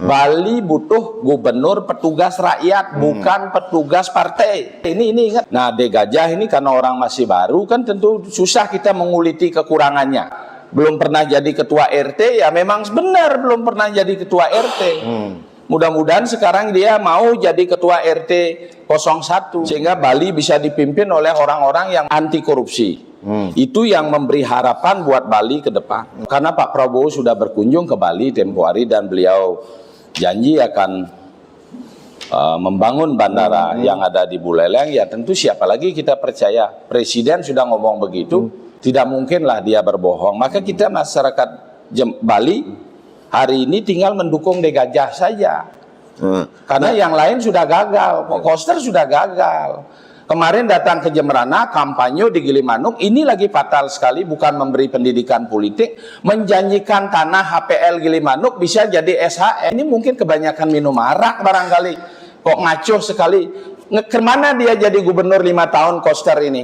Bali butuh gubernur petugas rakyat, bukan petugas partai. Ini ingat. Nah, De Gajah ini karena orang masih baru kan tentu susah kita menguliti kekurangannya. Belum pernah jadi ketua RT, ya memang benar belum pernah jadi ketua RT. Mudah-mudahan sekarang dia mau jadi ketua RT 01 sehingga Bali bisa dipimpin oleh orang-orang yang anti korupsi. Itu yang memberi harapan buat Bali ke depan. Karena Pak Prabowo sudah berkunjung ke Bali tempo hari dan beliau janji akan membangun bandara yang ada di Buleleng. Ya tentu siapa lagi kita percaya. Presiden sudah ngomong begitu, tidak mungkinlah dia berbohong. Maka kita masyarakat Bali hari ini tinggal mendukung De Gajah saja. Karena yang lain sudah gagal. Koster sudah gagal. Kemarin datang ke Jemberana, kampanye di Gilimanuk, ini lagi fatal sekali, bukan memberi pendidikan politik, menjanjikan tanah HPL Gilimanuk bisa jadi SHM. Ini mungkin kebanyakan minum arak barangkali. Kok ngaco sekali. Kemana dia jadi gubernur 5 tahun Koster ini?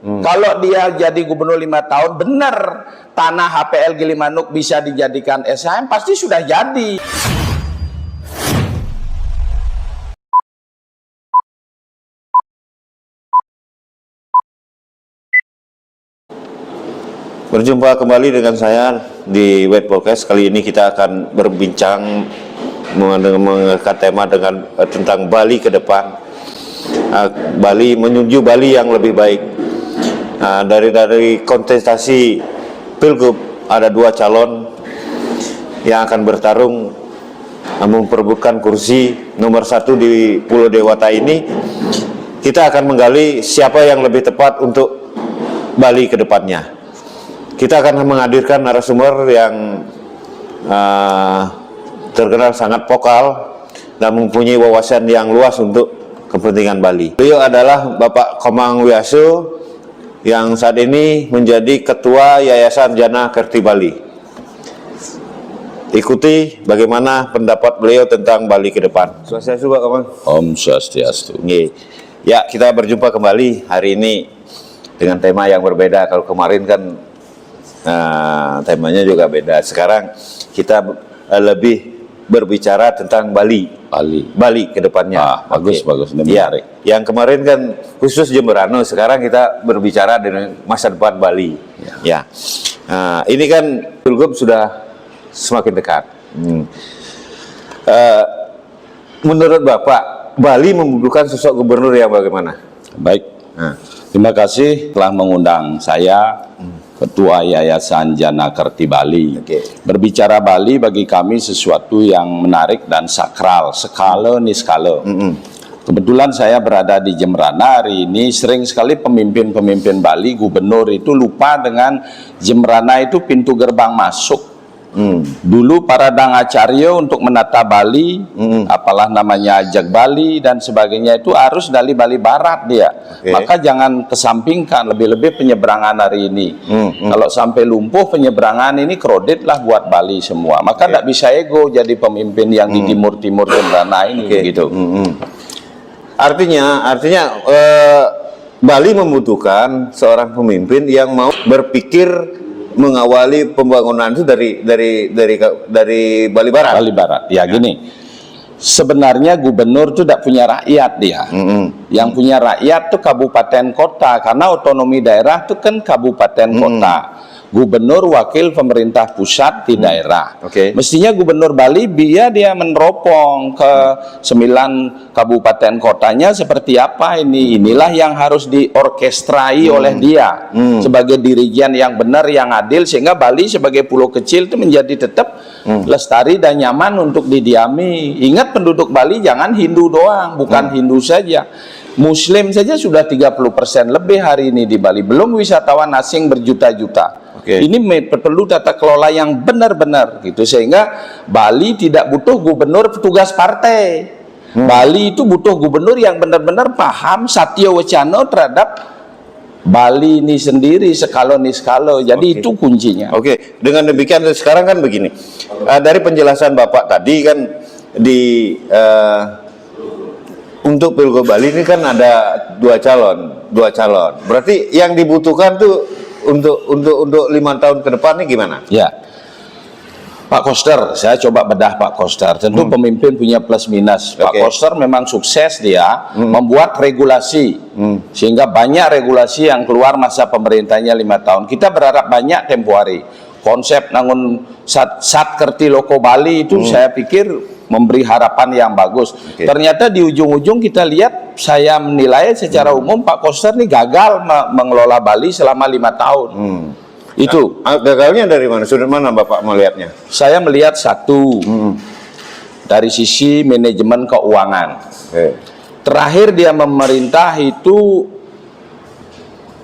Kalau dia jadi gubernur 5 tahun, benar tanah HPL Gilimanuk bisa dijadikan SHM, pasti sudah jadi. Berjumpa kembali dengan saya di Web Podcast. Kali ini kita akan berbincang mengangkat tema tentang Bali ke depan. Bali menuju Bali yang lebih baik. Dari kontestasi Pilgub ada 2 calon yang akan bertarung memperebutkan kursi nomor 1 di Pulau Dewata ini. Kita akan menggali siapa yang lebih tepat untuk Bali ke depannya. Kita akan menghadirkan narasumber yang terkenal sangat vokal dan mempunyai wawasan yang luas untuk kepentingan Bali. Beliau adalah Bapak Komang Wiaso yang saat ini menjadi Ketua Yayasan Jana Kerti Bali. Ikuti bagaimana pendapat beliau tentang Bali ke depan. Swastiastu Pak Komang. Om Swastiastu. Ya, kita berjumpa kembali hari ini dengan tema yang berbeda. Kalau kemarin kan temanya juga beda. Sekarang kita lebih berbicara tentang Bali ke depannya. Bagus. Ya, yang kemarin kan khusus Jemberana, sekarang kita berbicara dengan masa depan Bali. Ya. Ini kan Pilgub sudah semakin dekat. Menurut Bapak, Bali membutuhkan sosok gubernur yang bagaimana? Baik. Terima kasih telah mengundang saya, Ketua Yayasan Jana Kerti Bali. Berbicara Bali bagi kami sesuatu yang menarik dan sakral, skala niskala. Kebetulan saya berada di Jemberana hari ini, sering sekali pemimpin-pemimpin Bali, gubernur itu lupa dengan Jemberana itu pintu gerbang masuk. Dulu para Dangacaryo untuk menata Bali, apalah namanya Ajak Bali dan sebagainya itu harus dari Bali Barat dia. Maka jangan kesampingkan, lebih-lebih penyeberangan hari ini. Kalau sampai lumpuh penyeberangan ini kredit lah buat Bali semua. Maka tidak bisa ego jadi pemimpin yang di timur-timur Jemberana ini gitu. Artinya Bali membutuhkan seorang pemimpin yang mau berpikir mengawali pembangunan itu dari Bali Barat. Bali Barat. Ya gini. Sebenarnya gubernur itu tidak punya rakyat dia. Yang punya rakyat itu kabupaten kota, karena otonomi daerah itu kan kabupaten kota. Gubernur wakil pemerintah pusat di daerah. Mestinya gubernur Bali dia meneropong ke 9 kabupaten kotanya seperti apa ini. Inilah yang harus diorkestrai oleh dia sebagai dirijen yang benar, yang adil, sehingga Bali sebagai pulau kecil itu menjadi tetap lestari dan nyaman untuk didiami. Ingat penduduk Bali jangan Hindu doang, bukan Hindu saja. Muslim saja sudah 30% lebih hari ini di Bali. Belum wisatawan asing berjuta-juta. Ini perlu tata kelola yang benar-benar gitu, sehingga Bali tidak butuh gubernur petugas partai. Bali itu butuh gubernur yang benar-benar paham Satya Wacana terhadap Bali ini sendiri, skala niskala. Jadi itu kuncinya. Dengan demikian sekarang kan begini. Dari penjelasan Bapak tadi kan untuk Pilgub Bali ini kan ada dua calon. Berarti yang dibutuhkan tuh untuk 5 tahun ke depan ini gimana? Ya, Pak Koster, saya coba bedah Pak Koster. Tentu pemimpin punya plus minus. Pak Koster memang sukses dia membuat regulasi, sehingga banyak regulasi yang keluar masa pemerintahnya 5 tahun. Kita berharap banyak tempo hari. Konsep nangun sat kerti loko Bali itu saya pikir memberi harapan yang bagus. Ternyata di ujung-ujung kita lihat, saya menilai secara umum Pak Koster ini gagal mengelola Bali selama 5 tahun. Itu gagalnya dari mana? Sudut mana Bapak melihatnya? saya melihat satu dari sisi manajemen keuangan. Terakhir dia memerintah itu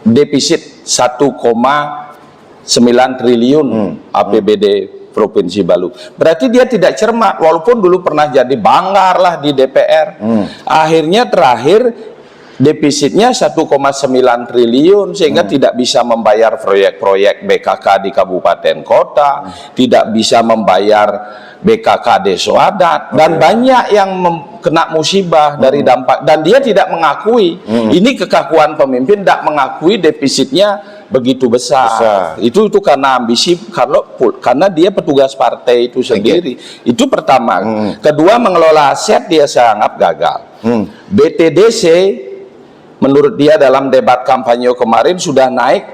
defisit 1,9 triliun APBD Provinsi Bali. Berarti dia tidak cermat, walaupun dulu pernah jadi banggar lah di DPR. Akhirnya terakhir defisitnya 1,9 triliun, sehingga tidak bisa membayar proyek-proyek BKK di kabupaten kota, tidak bisa membayar BKK Desa Adat, dan banyak yang kena musibah dari dampak, dan dia tidak mengakui. Ini kekakuan pemimpin, tidak mengakui defisitnya begitu besar. Itu karena ambisi, karena dia petugas partai itu sendiri. Itu pertama. Kedua, mengelola aset dia sangat gagal. BTDC menurut dia dalam debat kampanye kemarin sudah naik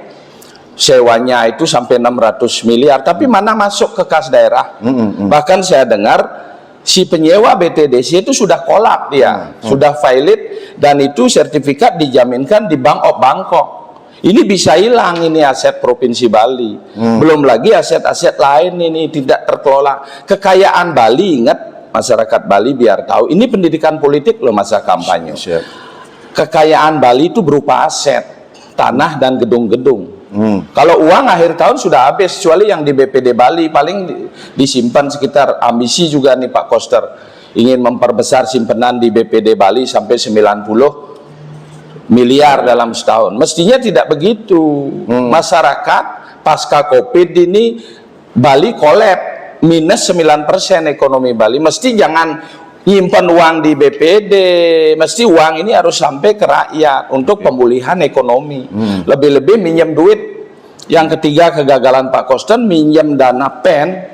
sewanya itu sampai 600 miliar, tapi mana masuk ke kas daerah. Bahkan saya dengar si penyewa BTDC itu sudah kolap dia, sudah valid, dan itu sertifikat dijaminkan di Bank of Bangkok. Ini bisa hilang ini aset Provinsi Bali. Belum lagi aset-aset lain ini tidak terkelola. Kekayaan Bali, ingat masyarakat Bali biar tahu, ini pendidikan politik loh masa kampanye. Kekayaan Bali itu berupa aset, tanah dan gedung-gedung. Kalau uang akhir tahun sudah habis, kecuali yang di BPD Bali paling disimpan sekitar, ambisi juga nih Pak Koster, ingin memperbesar simpenan di BPD Bali sampai 90 miliar dalam setahun. Mestinya tidak begitu. Masyarakat pasca Covid ini Bali kolab, minus 9% ekonomi Bali. Mesti jangan nyimpan uang di BPD, mesti uang ini harus sampai ke rakyat untuk pemulihan ekonomi. Lebih-lebih minjem duit. Yang ketiga kegagalan Pak Koster, minjem dana PEN,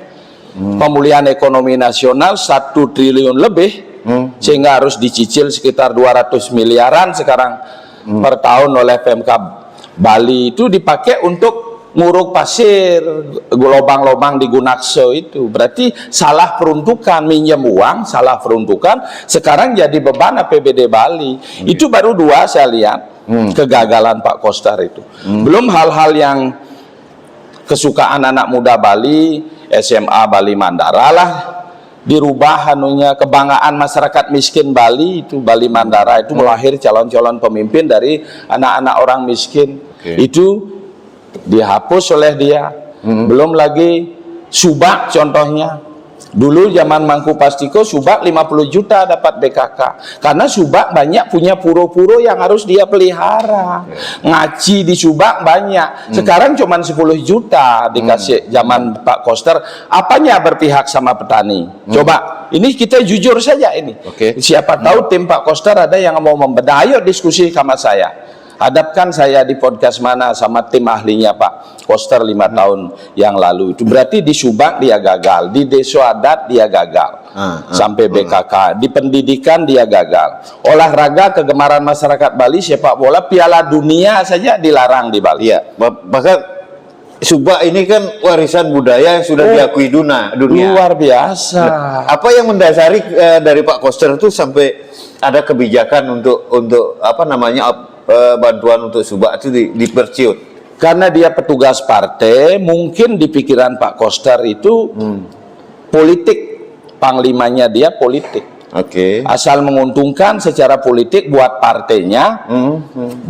pemulihan ekonomi nasional 1 triliun lebih, sehingga harus dicicil sekitar 200 miliaran sekarang per tahun oleh Pemkab Bali. Itu dipakai untuk nguruk pasir, lubang-lubang di Gunakso itu. Berarti salah peruntukan, minjem uang, salah peruntukan, sekarang jadi beban APBD Bali. Itu baru 2 saya lihat, kegagalan Pak Koster itu. Belum hal-hal yang kesukaan anak muda Bali, SMA Bali Mandara lah, dirubah anunya, kebanggaan masyarakat miskin Bali itu, Bali Mandara itu melahir calon-calon pemimpin dari anak-anak orang miskin. Itu dihapus oleh dia. Belum lagi Subak contohnya, dulu zaman Mangku Pastiko Subak 50 juta dapat BKK, karena Subak banyak punya puro-puro yang harus dia pelihara. Ngaci di Subak banyak, sekarang cuma 10 juta dikasih zaman Pak Koster. Apanya berpihak sama petani? Coba, ini kita jujur saja ini. Siapa tahu tim Pak Koster ada yang mau membedah, ayo diskusi sama saya. Hadapkan saya di podcast mana sama tim ahlinya Pak Koster 5 tahun yang lalu. Itu berarti di Subak dia gagal, di Desa Adat dia gagal, sampai BKK, di pendidikan dia gagal. Olahraga kegemaran masyarakat Bali, sepak bola, Piala Dunia saja dilarang di Bali. Bahkan Subak ini kan warisan budaya yang sudah diakui dunia. Luar biasa. Apa yang mendasari dari Pak Koster itu sampai ada kebijakan untuk apa namanya, bantuan untuk Subak itu diperciut? Karena dia petugas partai, mungkin di pikiran Pak Koster itu politik, panglimanya dia politik. Asal menguntungkan secara politik buat partainya,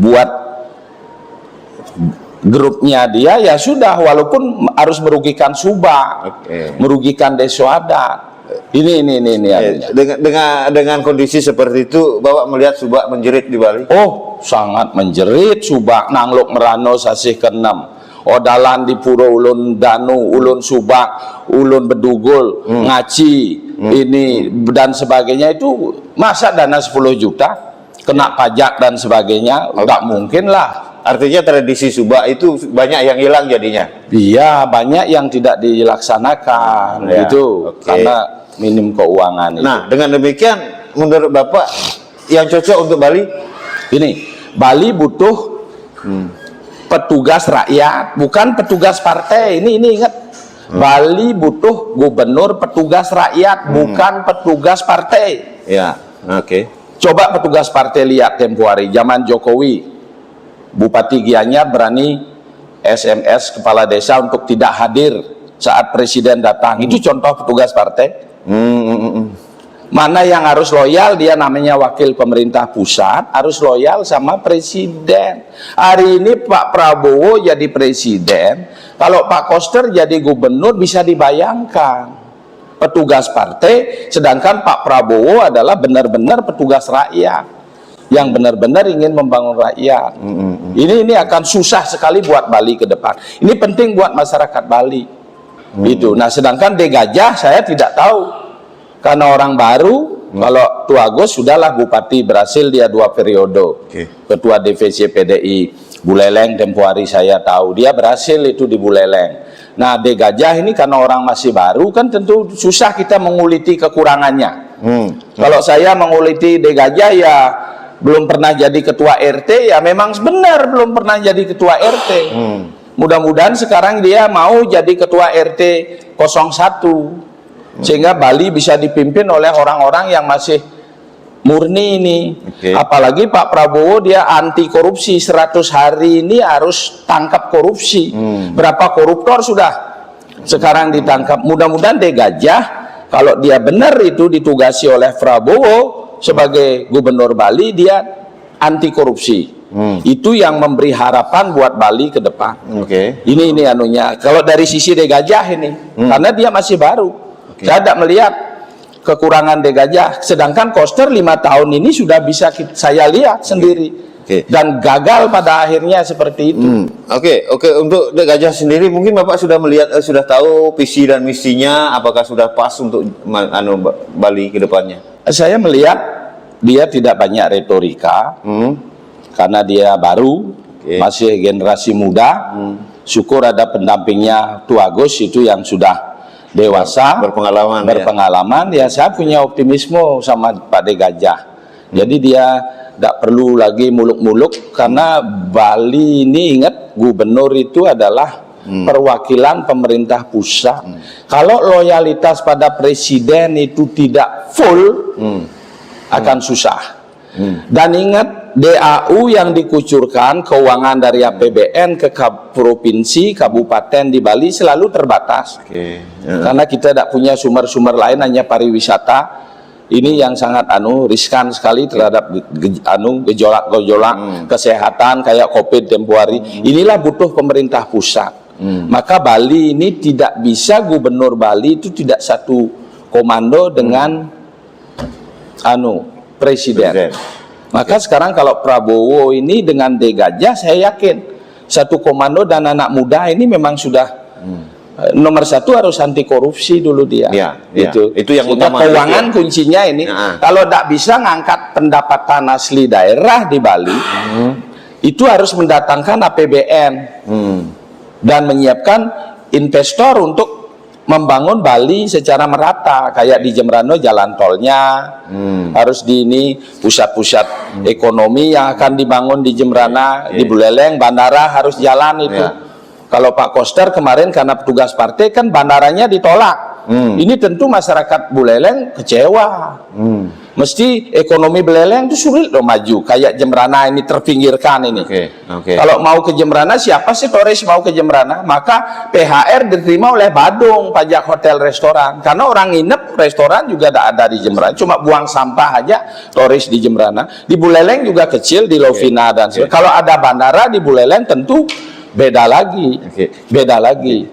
buat grupnya dia, ya sudah, walaupun harus merugikan Subak, merugikan Desa Adat. Ini dengan kondisi seperti itu, Bapak melihat Subak menjerit di Bali? Oh, sangat menjerit. Subak nangluk merano sasih ke-6, odalan di Puro Ulun Danu, Ulun Subak, Ulun Bedugul, Ngaci, ini dan sebagainya. Itu masa dana 10 juta kena pajak dan sebagainya, nggak mungkin lah. artinya tradisi subak itu banyak yang hilang jadinya. Iya, banyak yang tidak dilaksanakan Ya, gitu oke. karena minim keuangan itu. Nah, dengan demikian menurut Bapak yang cocok untuk Bali? Ini Bali butuh petugas rakyat, bukan petugas partai. Ini ingat. Bali butuh gubernur petugas rakyat, bukan petugas partai. Ya, oke. Coba petugas partai lihat tempo hari zaman Jokowi, Bupati Gianyar berani SMS kepala desa untuk tidak hadir saat presiden datang. Itu contoh petugas partai. Mana yang harus loyal, dia namanya wakil pemerintah pusat, harus loyal sama presiden. Hari ini Pak Prabowo jadi presiden, kalau Pak Koster jadi gubernur bisa dibayangkan. Petugas partai, sedangkan Pak Prabowo adalah benar-benar petugas rakyat yang benar-benar ingin membangun rakyat. Ini akan susah sekali buat Bali ke depan. Ini penting buat masyarakat Bali. Itu. Nah, sedangkan De Gajah saya tidak tahu. Karena orang baru, kalau Tuagos sudahlah bupati, berhasil dia 2 periode. Ketua DVC PDI Buleleng tempo hari saya tahu dia berhasil itu di Buleleng. Nah, De Gajah ini karena orang masih baru kan tentu susah kita menguliti kekurangannya. Kalau saya menguliti De Gajah ya belum pernah jadi ketua RT, ya memang benar belum pernah jadi ketua RT. Mudah-mudahan sekarang dia mau jadi ketua RT 01. Sehingga Bali bisa dipimpin oleh orang-orang yang masih murni ini. Apalagi Pak Prabowo dia anti korupsi, 100 hari ini harus tangkap korupsi. Berapa koruptor sudah sekarang ditangkap. Mudah-mudahan De Gajah kalau dia benar itu ditugasi oleh Prabowo sebagai gubernur Bali, dia anti korupsi. Itu yang memberi harapan buat Bali ke depan. Ini anunya. Kalau dari sisi De Gajah ini, karena dia masih baru. Saya tidak melihat kekurangan De Gajah, sedangkan Koster 5 tahun ini sudah bisa saya lihat sendiri. Dan gagal pada akhirnya seperti itu. Oke, untuk De Gajah sendiri mungkin Bapak sudah melihat, sudah tahu visi dan misinya, apakah sudah pas untuk Bali ke depannya? Saya melihat dia tidak banyak retorika, karena dia baru, masih generasi muda. Syukur ada pendampingnya Tuagos itu yang sudah dewasa, berpengalaman. Ya saya punya optimisme sama Pak De Gajah. Jadi dia tidak perlu lagi muluk-muluk, karena Bali ini ingat gubernur itu adalah perwakilan pemerintah pusat. Kalau loyalitas pada presiden itu tidak full, akan susah. Dan ingat DAU yang dikucurkan keuangan dari APBN ke provinsi, kabupaten di Bali selalu terbatas. Karena kita tidak punya sumber-sumber lain, hanya pariwisata. Ini yang sangat riskan sekali terhadap gejolak-gejolak kesehatan kayak COVID tempo hari. Inilah butuh pemerintah pusat. Maka Bali ini tidak bisa, gubernur Bali itu tidak satu komando dengan presiden. Maka sekarang kalau Prabowo ini dengan De Gajah, saya yakin satu komando dan anak muda ini memang sudah nomor 1 harus anti korupsi dulu dia. Itu yang utama. Keuangan kuncinya ini. Kalau tidak bisa ngangkat pendapatan asli daerah di Bali, itu harus mendatangkan APBN dan menyiapkan investor untuk membangun Bali secara merata. Kayak di Jembrana jalan tolnya harus di ini, pusat-pusat ekonomi yang akan dibangun di Jembrana, di Buleleng bandara harus jalan itu. Kalau Pak Koster kemarin karena petugas partai kan bandaranya ditolak. Ini tentu masyarakat Buleleng kecewa. Mesti ekonomi Buleleng itu sulit loh maju. Kayak Jembrana ini terpinggirkan ini. Kalau mau ke Jembrana, siapa sih turis mau ke Jembrana? Maka PHR diterima oleh Badung, pajak hotel restoran. Karena orang nginep restoran juga tidak ada di Jembrana. Cuma buang sampah aja turis di Jembrana. Di Buleleng juga kecil, di Lovina dan sebagainya. Kalau ada bandara di Buleleng tentu beda lagi. Beda lagi.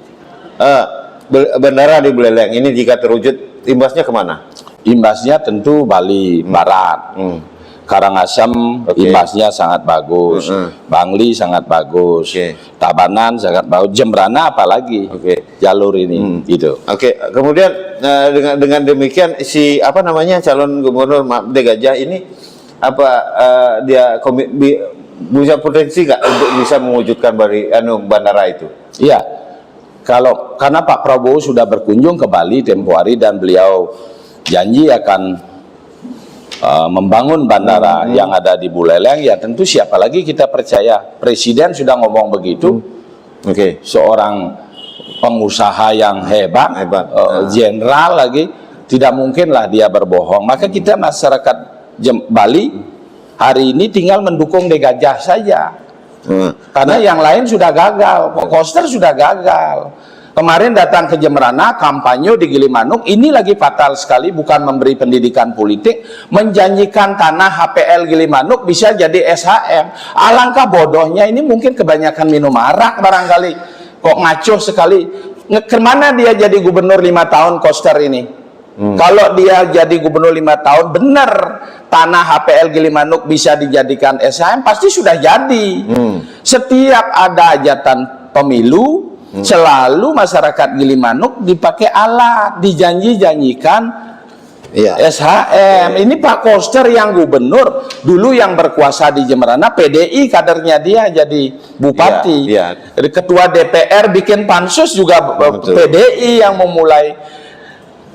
Bandara di Buleleng ini jika terwujud, imbasnya kemana? Imbasnya tentu Bali Barat. Karangasem imbasnya sangat bagus. Bangli sangat bagus. Tabanan sangat bagus. Jembrana apalagi jalur ini gitu. Kemudian dengan demikian si calon gubernur De Gajah ini dia bisa potensi nggak untuk bisa mewujudkan bandara itu? Iya, karena Pak Prabowo sudah berkunjung ke Bali tempo hari dan beliau janji akan membangun bandara yang ada di Buleleng, ya tentu siapa lagi kita percaya. Presiden sudah ngomong begitu. Seorang pengusaha yang hebat, jenderal lagi, tidak mungkinlah dia berbohong. Maka kita masyarakat Bali hari ini tinggal mendukung De Gajah saja. Karena yang lain sudah gagal, Koster sudah gagal. Kemarin datang ke Jemberana, kampanye di Gilimanuk, ini lagi fatal sekali, bukan memberi pendidikan politik, menjanjikan tanah HPL Gilimanuk bisa jadi SHM. Alangkah bodohnya, ini mungkin kebanyakan minum arak barangkali. Kok ngaco sekali. Kemana dia jadi gubernur 5 tahun Koster ini? Kalau dia jadi gubernur 5 tahun, benar tanah HPL Gilimanuk bisa dijadikan SHM, pasti sudah jadi. Setiap ada hajatan pemilu, selalu masyarakat Gilimanuk dipakai alat, dijanji-janjikan SHM. Ini Pak Koster yang gubernur, dulu yang berkuasa di Jemberana, PDI kadernya dia jadi bupati. Ketua DPR bikin pansus juga PDI yang memulai.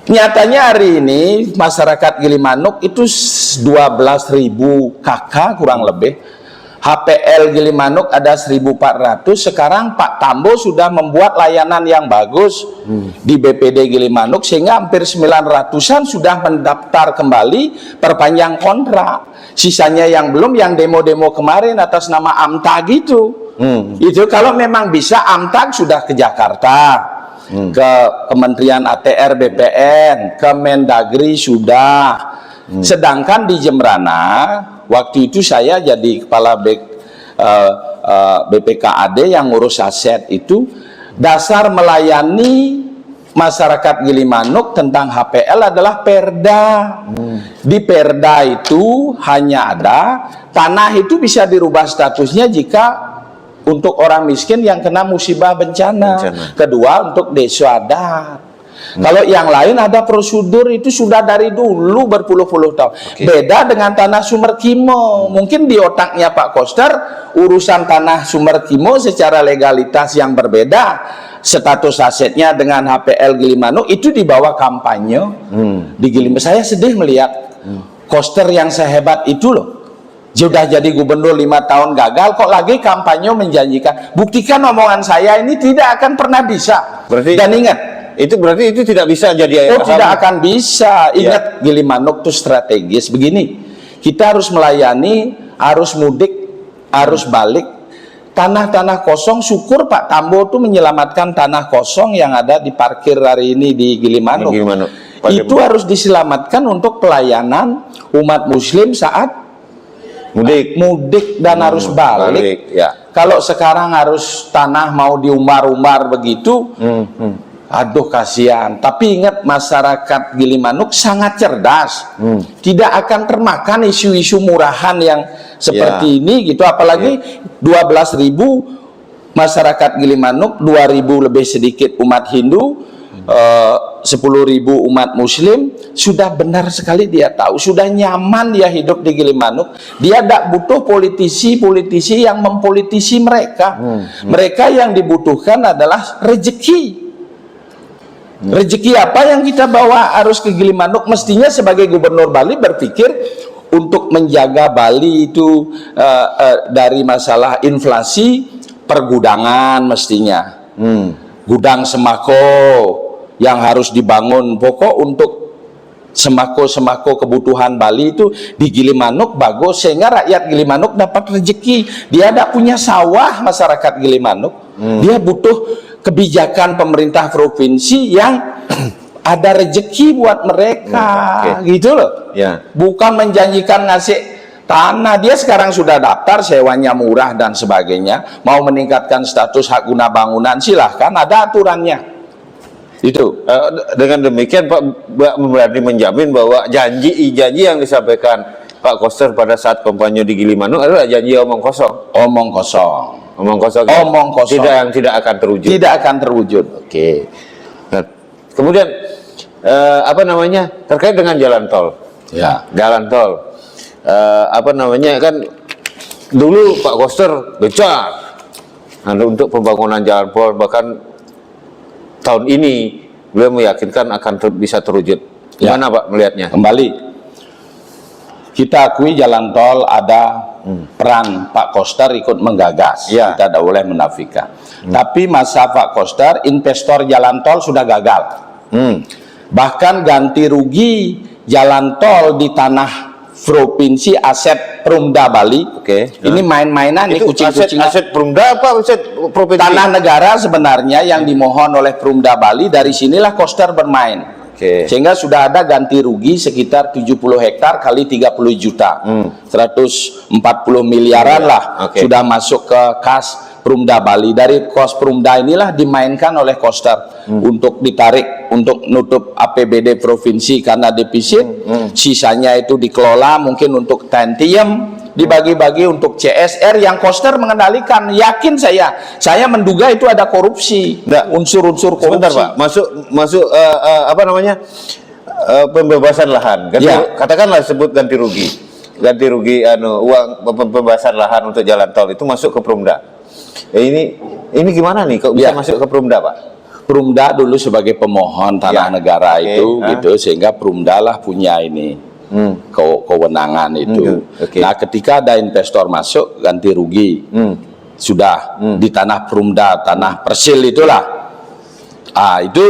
Nyatanya hari ini masyarakat Gilimanuk itu 12.000 KK kurang lebih. HPL Gilimanuk ada 1.400. Sekarang Pak Tambo sudah membuat layanan yang bagus di BPD Gilimanuk, sehingga hampir 900-an sudah mendaftar kembali perpanjang kontrak. Sisanya yang belum, yang demo-demo kemarin atas nama AMTAG itu. Itu kalau memang bisa AMTAG sudah ke Jakarta, ke Kementerian ATR BPN, ke Mendagri sudah. Sedangkan di Jemberana, waktu itu saya jadi kepala BPKAD yang ngurus aset itu, dasar melayani masyarakat Gilimanuk tentang HPL adalah Perda. Di Perda itu hanya ada tanah itu bisa dirubah statusnya jika untuk orang miskin yang kena musibah bencana. Kedua untuk desa adat. Kalau yang lain ada prosedur itu sudah dari dulu berpuluh-puluh tahun. Beda dengan tanah Sumerkimo. Mungkin di otaknya Pak Koster urusan tanah Sumerkimo secara legalitas yang berbeda, status asetnya dengan HPL Gilimanuk itu di bawah kampanye di Gilimanuk. Saya sedih melihat Koster yang sehebat itu loh, sudah jadi gubernur 5 tahun gagal, kok lagi kampanye menjanjikan. Buktikan omongan saya ini tidak akan pernah bisa. Dan ingat, itu berarti itu tidak bisa jadi tidak akan bisa. Ingat, Gilimanuk itu strategis. Begini, kita harus melayani arus mudik, arus balik, tanah-tanah kosong. Syukur Pak Tambo itu menyelamatkan tanah kosong yang ada di parkir hari ini di Gilimanuk. Itu harus diselamatkan untuk pelayanan umat muslim saat mudik dan arus balik. Kalau sekarang harus tanah mau diumbar-umbar begitu, aduh kasihan. Tapi ingat, masyarakat Gilimanuk sangat cerdas, tidak akan termakan isu-isu murahan yang seperti ini gitu. Apalagi 12.000 masyarakat Gilimanuk, 2.000 lebih sedikit umat Hindu, 10.000 umat Muslim. Sudah benar sekali dia tahu, sudah nyaman dia hidup di Gilimanuk. Dia tidak butuh politisi-politisi yang mempolitisi mereka. Mereka yang dibutuhkan adalah rezeki. Rezeki apa yang kita bawa harus ke Gilimanuk? Mestinya sebagai gubernur Bali berpikir untuk menjaga Bali itu dari masalah inflasi, pergudangan mestinya. Gudang sembako yang harus dibangun pokok untuk sembako kebutuhan Bali itu di Gilimanuk bagus, sehingga rakyat Gilimanuk dapat rezeki. Dia tidak punya sawah masyarakat Gilimanuk. Dia butuh kebijakan pemerintah provinsi yang ada rezeki buat mereka, gitu loh. Bukan menjanjikan ngasih tanah. Dia sekarang sudah daftar, sewanya murah dan sebagainya. Mau meningkatkan status hak guna bangunan, silahkan, ada aturannya. Itu. Dengan demikian Pak berani menjamin bahwa janji yang disampaikan Pak Koster pada saat kampanye di Gilimanuk adalah janji omong kosong. Omong kosong. Omong kosong. Omong kosong. Yang tidak akan terwujud. Tidak akan terwujud. Nah, kemudian apa namanya, terkait dengan jalan tol. Jalan tol. Apa namanya, kan dulu Pak Koster gencar untuk pembangunan jalan tol, bahkan tahun ini beliau meyakinkan akan bisa terwujud. Gimana Pak melihatnya? Kembali, kita akui jalan tol ada peran Pak Koster ikut menggagas, kita tidak boleh menafikan. Tapi masa Pak Koster, investor jalan tol sudah gagal. Bahkan ganti rugi jalan tol di tanah provinsi aset Perumda Bali. Ini main-mainan, ini kucing-kucingan. Aset Perumda apa aset provinsi? Tanah negara sebenarnya yang dimohon oleh Perumda Bali, dari sinilah Koster bermain. Sehingga sudah ada ganti rugi sekitar 70 hektar kali 30 juta. 140 miliaran lah sudah masuk ke kas Perumda Bali. Dari kos Perumda inilah dimainkan oleh Koster untuk ditarik untuk nutup APBD provinsi karena defisit. Sisanya itu dikelola mungkin untuk tantiem, dibagi-bagi untuk CSR yang Koster mengendalikan. Yakin saya menduga itu ada korupsi, unsur-unsur korupsi. Sebentar Pak, masuk apa namanya, pembebasan lahan. Katakanlah sebut ganti rugi uang pembebasan lahan untuk jalan tol itu masuk ke Perumda. Ini gimana nih kok bisa masuk ke Perumda Pak? Perumda dulu sebagai pemohon tanah negara itu gitu, sehingga Perumda lah punya ini kewenangan itu. Nah ketika ada investor masuk ganti rugi sudah di tanah Perumda, tanah Persil itulah, itu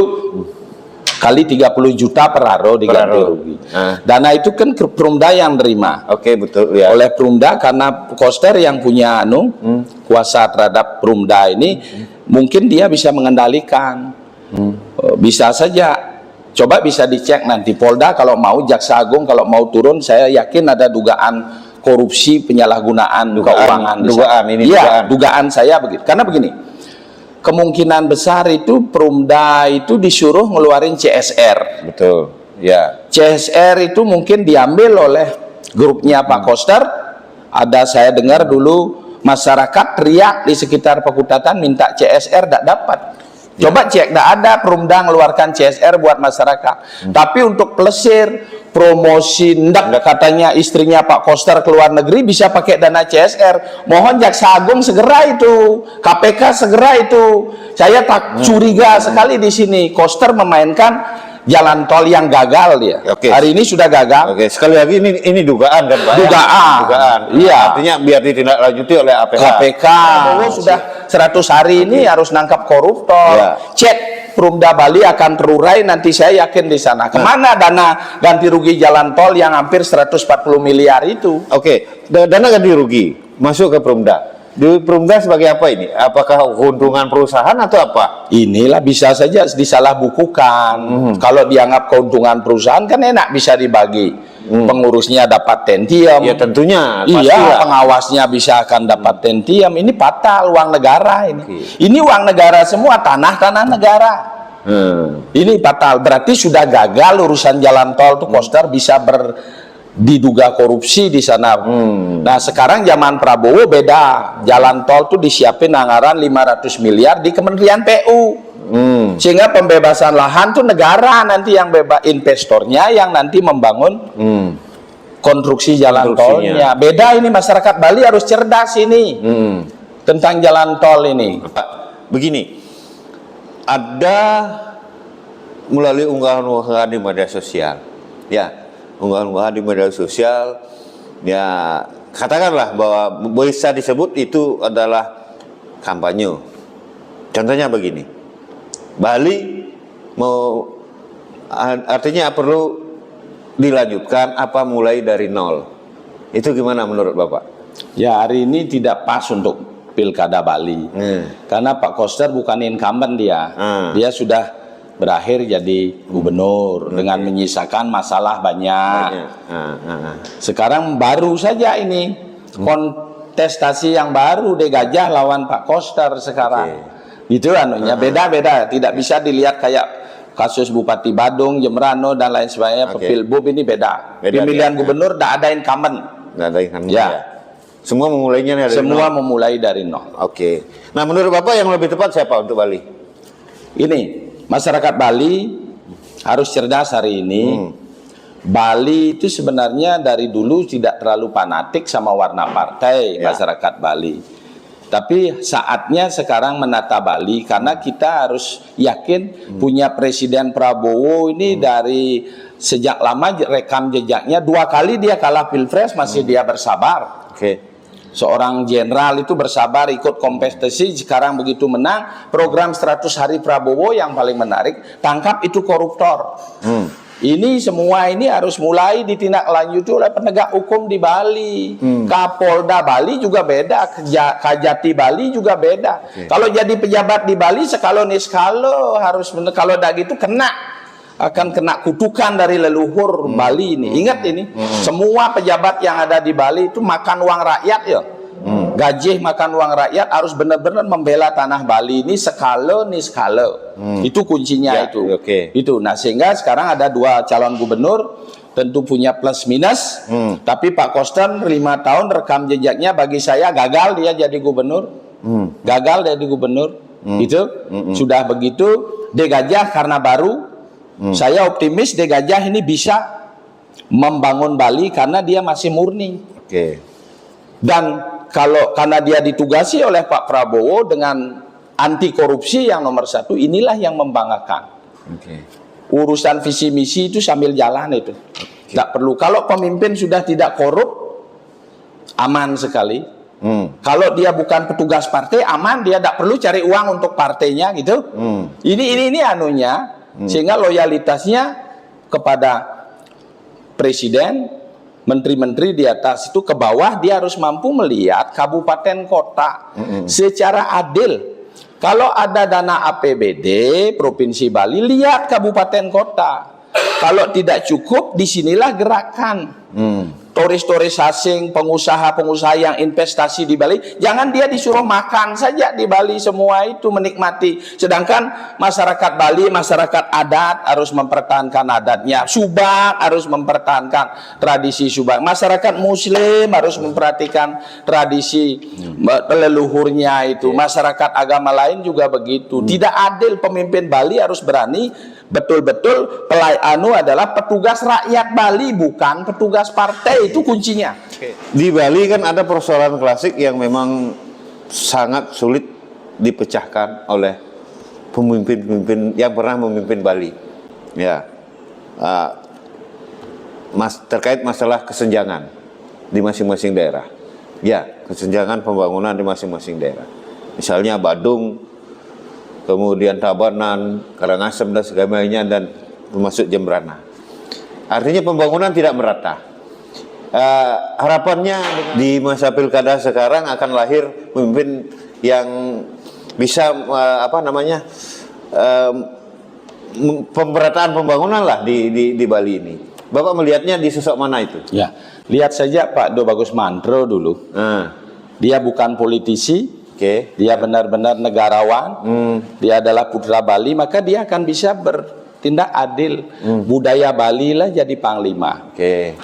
kali 30 juta per haro diganti rugi. Dana itu kan ke Perumda yang nerima. Betul ya. Oleh Perumda, karena Koster yang punya kuasa terhadap Perumda ini, mungkin dia bisa mengendalikan. Bisa saja. Coba bisa dicek nanti Polda kalau mau, Jaksa Agung kalau mau turun, saya yakin ada dugaan korupsi, penyalahgunaan keuangan. Dugaan saya begitu. Karena begini, kemungkinan besar itu Perumda itu disuruh ngeluarin CSR. Betul. Ya. CSR itu mungkin diambil oleh grupnya Pak Koster. Ada saya dengar dulu masyarakat teriak di sekitar Pekutatan minta CSR, tidak dapat. Coba cek, tidak ada Perumda ngeluarkan CSR buat masyarakat. Tapi untuk pelesir, promosi, ndak katanya istrinya Pak Koster ke luar negeri bisa pakai dana CSR. Mohon Jaksa Agung segera itu, KPK segera itu. Saya tak curiga sekali di sini Koster memainkan jalan tol yang gagal dia. Hari ini sudah gagal. Sekali lagi ini dugaan kan Pak? Dugaan. Iya. Artinya biar ditindaklanjuti oleh KPK. Sudah 100 hari ini harus nangkap koruptor. Cek Perumda Bali akan terurai nanti, saya yakin di sana. Kemana dana ganti rugi jalan tol yang hampir 140 miliar itu? Dana ganti rugi masuk ke Perumda. Di Perumda sebagai apa ini? Apakah keuntungan perusahaan atau apa? Inilah bisa saja disalahbukukan. Kalau dianggap keuntungan perusahaan kan enak, bisa dibagi. Pengurusnya dapat tentium. Ya tentunya. Iya, pengawasnya bisa akan dapat tentium. Ini fatal, uang negara ini. Ini uang negara semua, tanah-tanah negara. Ini fatal. Berarti sudah gagal urusan jalan tol tuh. Koster bisa diduga korupsi di sana. Nah sekarang zaman Prabowo beda, jalan tol tuh disiapin anggaran 500 miliar di Kementerian PU. Sehingga pembebasan lahan tuh negara nanti yang bebas, investornya yang nanti membangun konstruksi jalan tolnya. Beda ini, masyarakat Bali harus cerdas ini tentang jalan tol ini. Begini, ada melalui unggahan-unggahan di media sosial, unggahan-unggahan di media sosial, katakanlah bahwa bisa disebut itu adalah kampanye. Contohnya begini, Bali mau, artinya perlu dilanjutkan apa mulai dari nol. Itu gimana menurut Bapak? Ya hari ini tidak pas untuk Pilkada Bali. Karena Pak Koster bukan incumbent dia. Dia sudah berakhir jadi gubernur dengan menyisakan masalah banyak. Sekarang baru saja ini kontestasi yang baru Degajah lawan Pak Koster sekarang. Itu anunya beda-beda, tidak bisa dilihat kayak kasus Bupati Badung, Jemrano dan lain sebagainya. Pilbub ini beda. Pemilihan gubernur tidak ada incumbent. Semua memulainya dari semua nol. memulai dari nol. Nah menurut Bapak yang lebih tepat siapa untuk Bali? Ini masyarakat Bali harus cerdas hari ini. Bali itu sebenarnya dari dulu tidak terlalu fanatik sama warna partai masyarakat Bali. Tapi saatnya sekarang menata Bali karena kita harus yakin punya Presiden Prabowo ini dari sejak lama rekam jejaknya 2 kali dia kalah Pilpres masih dia bersabar. Seorang jenderal itu bersabar ikut kompetisi, sekarang begitu menang, program 100 hari Prabowo yang paling menarik, tangkap itu koruptor. Ini semua ini harus mulai ditindaklanjuti oleh penegak hukum di Bali. Kapolda Bali juga beda, Kajati Bali juga beda. Kalau jadi pejabat di Bali sekalo niskalo harus kalau tidak gitu akan kena kutukan dari leluhur Bali ini. Ingat ini, semua pejabat yang ada di Bali itu makan uang rakyat ya. Gaji makan uang rakyat harus benar-benar membela tanah Bali ini sekalo niskalo. Itu kuncinya itu. Itu. Nah, sehingga sekarang ada 2 calon gubernur tentu punya plus minus. Tapi Pak Koster 5 tahun rekam jejaknya bagi saya gagal dia jadi gubernur. Gagal jadi gubernur. Itu sudah begitu De Gajah karena baru. Saya optimis De Gajah ini bisa membangun Bali karena dia masih murni. Dan karena dia ditugasi oleh Pak Prabowo dengan anti korupsi yang nomor 1, inilah yang membanggakan. Urusan visi misi itu sambil jalan itu. Tidak perlu. Kalau pemimpin sudah tidak korup, aman sekali. Kalau dia bukan petugas partai, aman, dia tidak perlu cari uang untuk partainya gitu. Ini anunya. Sehingga loyalitasnya kepada presiden, menteri-menteri di atas itu ke bawah, dia harus mampu melihat kabupaten kota secara adil. Kalau ada dana APBD Provinsi Bali, lihat kabupaten kota. Kalau tidak cukup, disinilah gerakan. Turis-turis asing, pengusaha-pengusaha yang investasi di Bali, jangan dia disuruh makan saja di Bali semua itu menikmati. Sedangkan masyarakat Bali, masyarakat adat harus mempertahankan adatnya. Subak harus mempertahankan tradisi Subak. Masyarakat Muslim harus memperhatikan tradisi leluhurnya itu. Masyarakat agama lain juga begitu. Tidak adil, pemimpin Bali harus berani betul-betul adalah petugas rakyat Bali, bukan petugas partai. Itu kuncinya. Di Bali kan ada persoalan klasik yang memang sangat sulit dipecahkan oleh pemimpin-pemimpin yang pernah memimpin Bali. Terkait masalah kesenjangan di masing-masing daerah. Kesenjangan pembangunan di masing-masing daerah. Misalnya Badung, kemudian Tabanan, Karangasem dan sebagainya, dan termasuk Jembrana. Artinya pembangunan tidak merata. Harapannya di masa pilkada sekarang akan lahir pemimpin yang bisa pemerataan pembangunan lah di Bali ini. Bapak melihatnya di sosok mana itu? Lihat saja Pak Do Bagus Mantro dulu. Dia bukan politisi. Dia benar-benar negarawan. Dia adalah putra Bali, maka dia akan bisa bertindak adil. Budaya Bali lah jadi panglima.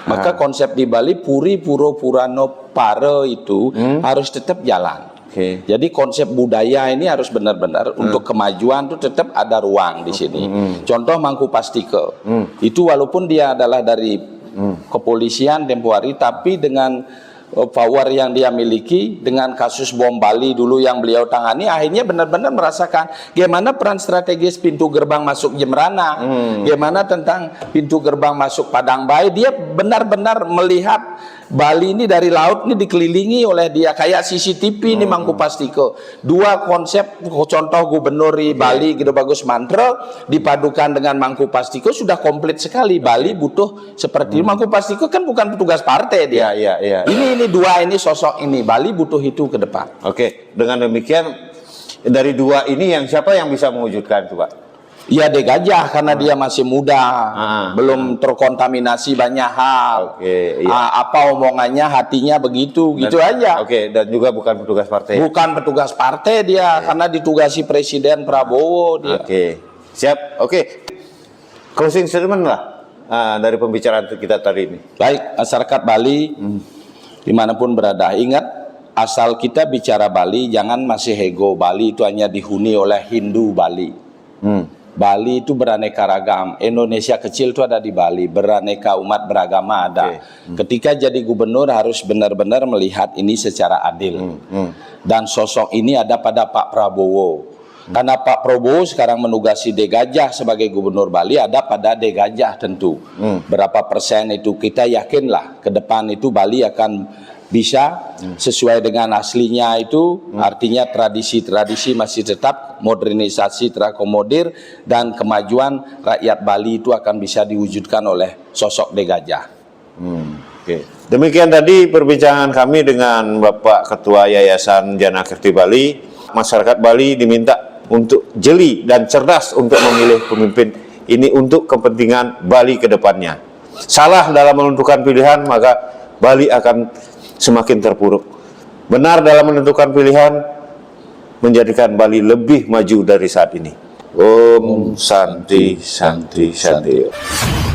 Maka konsep di Bali Puri Puro Purano Pare itu harus tetap jalan. Jadi konsep budaya ini harus benar-benar untuk kemajuan itu tetap ada ruang di sini. Contoh Mangku Pastike. Itu walaupun dia adalah dari kepolisian tempo hari, tapi dengan power yang dia miliki, dengan kasus bom Bali dulu yang beliau tangani, akhirnya benar-benar merasakan gimana peran strategis pintu gerbang masuk Jembrana, gimana tentang pintu gerbang masuk Padang Bayi. Dia benar-benar melihat Bali ini dari laut ini dikelilingi oleh dia kayak CCTV ini Mangku Pastike. 2 konsep contoh gubernur Bali Gede Bagus Mantro dipadukan dengan Mangku Pastike sudah komplit sekali. Bali butuh seperti Mangku Pastike kan bukan petugas partai dia. Ini 2 ini sosok ini Bali butuh itu ke depan. Dengan demikian dari 2 ini siapa yang bisa mewujudkan itu, Pak? De Gajah karena dia masih muda, belum terkontaminasi banyak hal. Apa omongannya, hatinya begitu, gitu aja. Dan juga bukan petugas partai. Bukan petugas partai dia, karena ditugasi Presiden Prabowo dia. Siap. Closing statement lah dari pembicaraan kita tadi ini. Baik, masyarakat Bali dimanapun berada, ingat asal kita bicara Bali, jangan masih ego. Bali itu hanya dihuni oleh Hindu Bali. Bali itu beraneka ragam. Indonesia kecil itu ada di Bali, beraneka umat beragama ada. Ketika jadi gubernur harus benar-benar melihat ini secara adil. Dan sosok ini ada pada Pak Prabowo. Karena Pak Prabowo sekarang menugasi De Gajah sebagai gubernur Bali, ada pada De Gajah tentu. Berapa persen itu kita yakinlah ke depan itu Bali akan bisa sesuai dengan aslinya itu, artinya tradisi-tradisi masih tetap, modernisasi terakomodir, dan kemajuan rakyat Bali itu akan bisa diwujudkan oleh sosok De Gajah. Demikian tadi perbincangan kami dengan Bapak Ketua Yayasan Janakirti Bali. Masyarakat Bali diminta untuk jeli dan cerdas untuk memilih pemimpin ini untuk kepentingan Bali ke depannya. Salah dalam menentukan pilihan, maka Bali akan semakin terpuruk. Benar dalam menentukan pilihan, menjadikan Bali lebih maju dari saat ini. Om Santi Santi Santi.